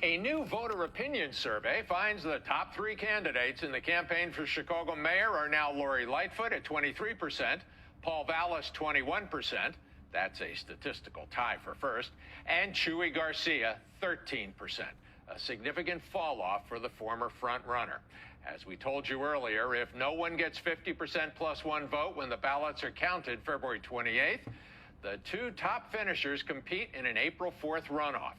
A new voter opinion survey finds the top three candidates in the campaign for Chicago mayor are now Lori Lightfoot at 23%, Paul Vallas 21%, that's a statistical tie for first, and Chuy Garcia 13%, a significant fall off for the former front-runner. As we told you earlier, if no one gets 50% plus one vote when the ballots are counted February 28th, the two top finishers compete in an April 4th runoff.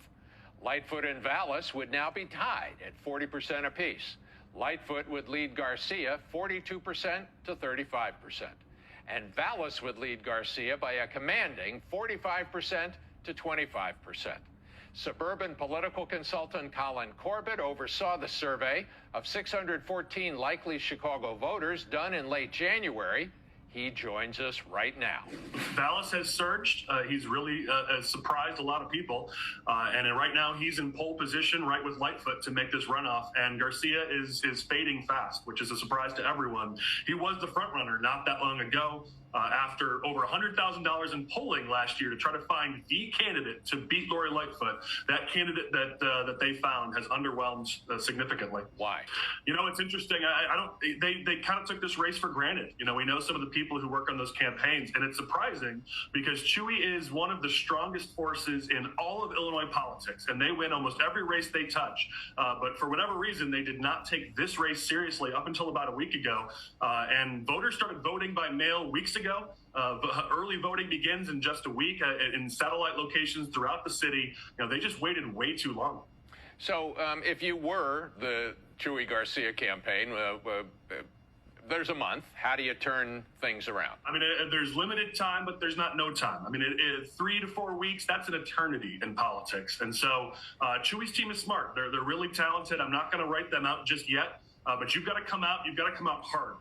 Lightfoot and Vallas would now be tied at 40% apiece. Lightfoot would lead Garcia 42% to 35%. And Vallas would lead Garcia by a commanding 45% to 25%. Suburban political consultant Colin Corbett oversaw the survey of 614 likely Chicago voters done in late January. He joins us right now. Vallas has surged. He's really surprised a lot of people. And right now he's in pole position right with Lightfoot to make this runoff. And Garcia is fading fast, which is a surprise to everyone. He was the front runner not that long ago. After over $100,000 in polling last year to try to find the candidate to beat Lori Lightfoot, that candidate that they found has underwhelmed significantly. Why? You know, it's interesting. They kind of took this race for granted. You know, we know some of the people who work on those campaigns, and it's surprising because Chuy is one of the strongest forces in all of Illinois politics, and they win almost every race they touch. But for whatever reason, they did not take this race seriously up until about a week ago, and voters started voting by mail weeks ago. Early voting begins in just a week in satellite locations throughout the city. You know, they just waited way too long. So if you were the Chuy Garcia campaign, there's a month. How do you turn things around? I mean, there's limited time, but there's not no time. I mean, 3 to 4 weeks, that's an eternity in politics. And so Chuy's team is smart. They're really talented. I'm not going to write them out just yet. But you've got to come out hard.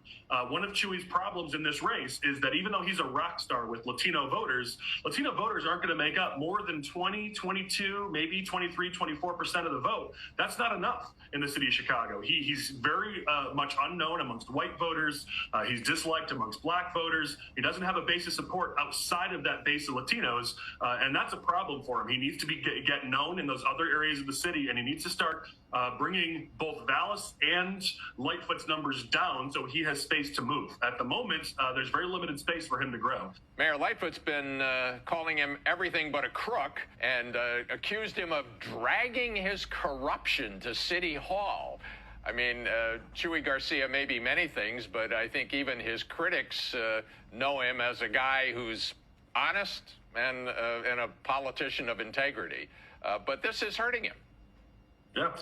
One of Chuy's problems in this race is that even though he's a rock star with Latino voters aren't going to make up more than 20, 22, maybe 23, 24% of the vote. That's not enough in the city of Chicago. He's very much unknown amongst white voters. He's disliked amongst black voters. He doesn't have a base of support outside of that base of Latinos, and that's a problem for him. He needs to get known in those other areas of the city, and he needs to start bringing both Vallas and Lightfoot's numbers down so he has space to move. At the moment, there's very limited space for him to grow. Mayor Lightfoot's been calling him everything but a crook and accused him of dragging his corruption to City Hall. I mean, Chuy Garcia may be many things, but I think even his critics know him as a guy who's honest and a politician of integrity. But this is hurting him. Yeah.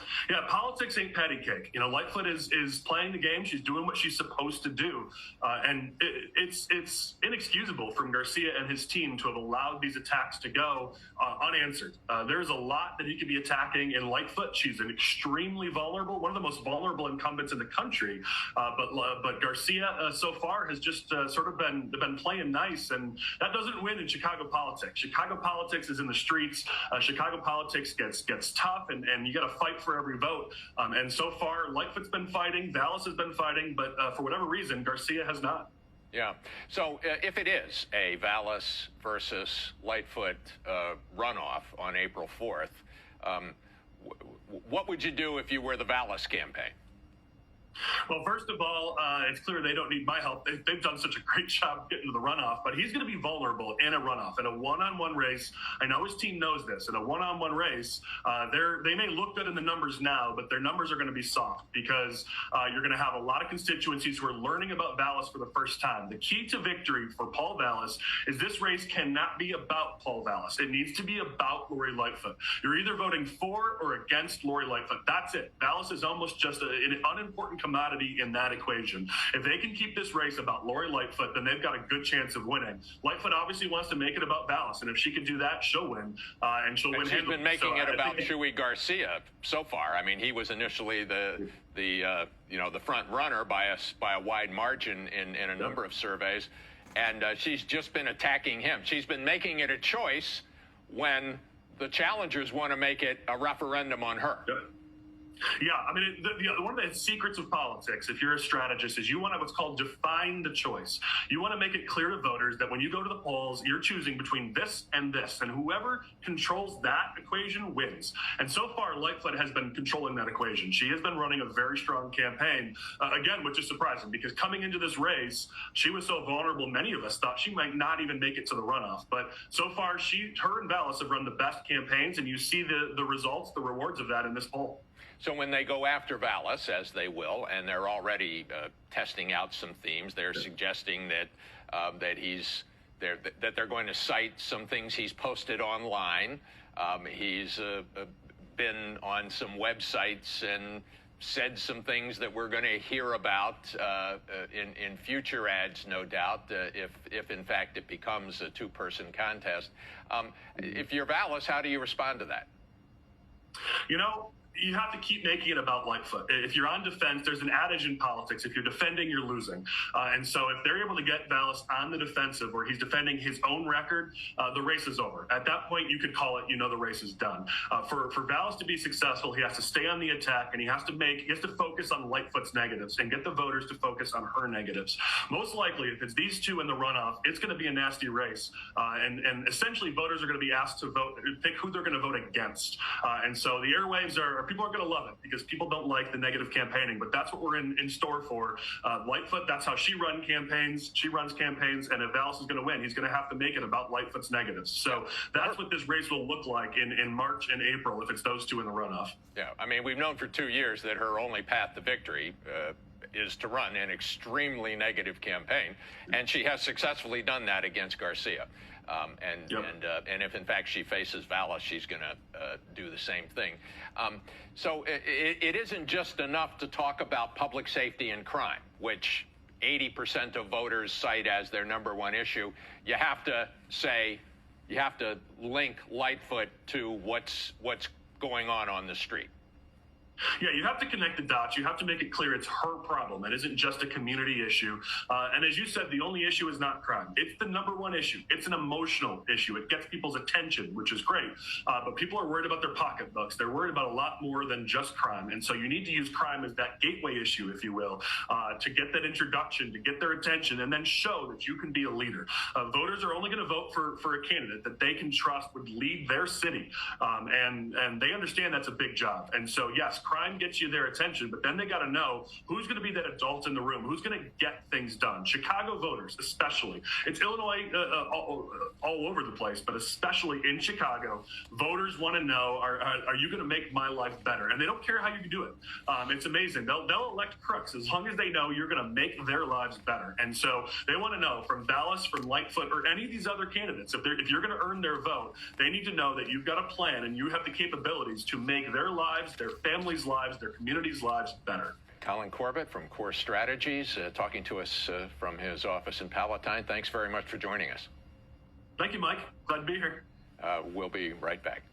Politics ain't patty cake. You know, Lightfoot is playing the game. She's doing what she's supposed to do, and it's inexcusable from Garcia and his team to have allowed these attacks to go unanswered. There's a lot that he could be attacking in Lightfoot. She's an extremely vulnerable, one of the most vulnerable incumbents in the country. But Garcia so far has just sort of been playing nice, and that doesn't win in Chicago politics. Chicago politics is in the streets. Chicago politics gets tough, and you got to fight for every vote. And so far, Lightfoot's been fighting, Vallas has been fighting, but for whatever reason, Garcia has not. Yeah. So if it is a Vallas versus Lightfoot runoff on April 4th, what would you do if you were the Vallas campaign? Well, first of all, it's clear they don't need my help. They've done such a great job getting to the runoff, but he's going to be vulnerable in a runoff, in a one-on-one race. I know his team knows this. In a one-on-one race, they may look good in the numbers now, but their numbers are going to be soft because you're going to have a lot of constituencies who are learning about Vallas for the first time. The key to victory for Paul Vallas is this race cannot be about Paul Vallas. It needs to be about Lori Lightfoot. You're either voting for or against Lori Lightfoot. That's it. Vallas is almost just an unimportant commodity in that equation. If they can keep this race about Lori Lightfoot, then they've got a good chance of winning. Lightfoot obviously wants to make it about Vallas, and if she can do that, she'll win, and she'll win. She's been making it about Chuy Garcia so far. I mean, he was initially the front runner by a wide margin in a number of surveys, and she's just been attacking him. She's been making it a choice when the challengers want to make it a referendum on her. Yeah, I mean, one of the secrets of politics, if you're a strategist, is you want to what's called define the choice. You want to make it clear to voters that when you go to the polls, you're choosing between this, and whoever controls that equation wins. And so far, Lightfoot has been controlling that equation. She has been running a very strong campaign, again, which is surprising because coming into this race, she was so vulnerable. Many of us thought she might not even make it to the runoff. But so far, her and Vallis have run the best campaigns, and you see the results, the rewards of that in this poll. So when they go after Vallis, as they will, and they're already testing out some themes, they're suggesting that that they're going to cite some things he's posted online. He's been on some websites and said some things that we're going to hear about in future ads, no doubt, if in fact it becomes a two-person contest. If you're Vallis, how do you respond to that? You know, you have to keep making it about Lightfoot. If you're on defense, there's an adage in politics: if you're defending, you're losing. And so if they're able to get Vallis on the defensive, where he's defending his own record, the race is over. At that point, you could call it, the race is done. For Vallis to be successful, he has to stay on the attack, and he has to focus on Lightfoot's negatives and get the voters to focus on her negatives. Most likely, if it's these two in the runoff, it's going to be a nasty race. And essentially, voters are going to be asked to pick who they're going to vote against. And so the airwaves people are going to love it because people don't like the negative campaigning, but that's what we're in store for. Lightfoot, that's how she runs campaigns. And if Vallis is going to win, he's going to have to make it about Lightfoot's negatives. So that's what this race will look like in March and April if it's those two in the runoff. Yeah, I mean, we've known for 2 years that her only path to victory is to run an extremely negative campaign, and she has successfully done that against Garcia. And if in fact she faces Vallis, she's going to do the same thing. So it isn't just enough to talk about public safety and crime, which 80% of voters cite as their number one issue. You have to link Lightfoot to what's going on the street. Yeah, you have to connect the dots. You have to make it clear it's her problem. It isn't just a community issue. And as you said, the only issue is not crime. It's the number one issue. It's an emotional issue. It gets people's attention, which is great. But people are worried about their pocketbooks. They're worried about a lot more than just crime. And so you need to use crime as that gateway issue, if you will, to get that introduction, to get their attention, and then show that you can be a leader. Voters are only going to vote for a candidate that they can trust would lead their city. And they understand that's a big job. And so, yes, crime gets you their attention, but then they got to know who's going to be that adult in the room, who's going to get things done. Chicago voters, especially. It's Illinois all over the place, but especially in Chicago, voters want to know, are you going to make my life better? And they don't care how you do it. It's amazing. They'll elect crooks as long as they know you're going to make their lives better. And so they want to know from Vallis, from Lightfoot, or any of these other candidates, if you're going to earn their vote, they need to know that you've got a plan and you have the capabilities to make their lives, their families' lives, their communities' lives better. Colin Corbett from Core Strategies, talking to us from his office in Palatine. Thanks very much for joining us. Thank you, Mike. Glad to be here. We'll be right back.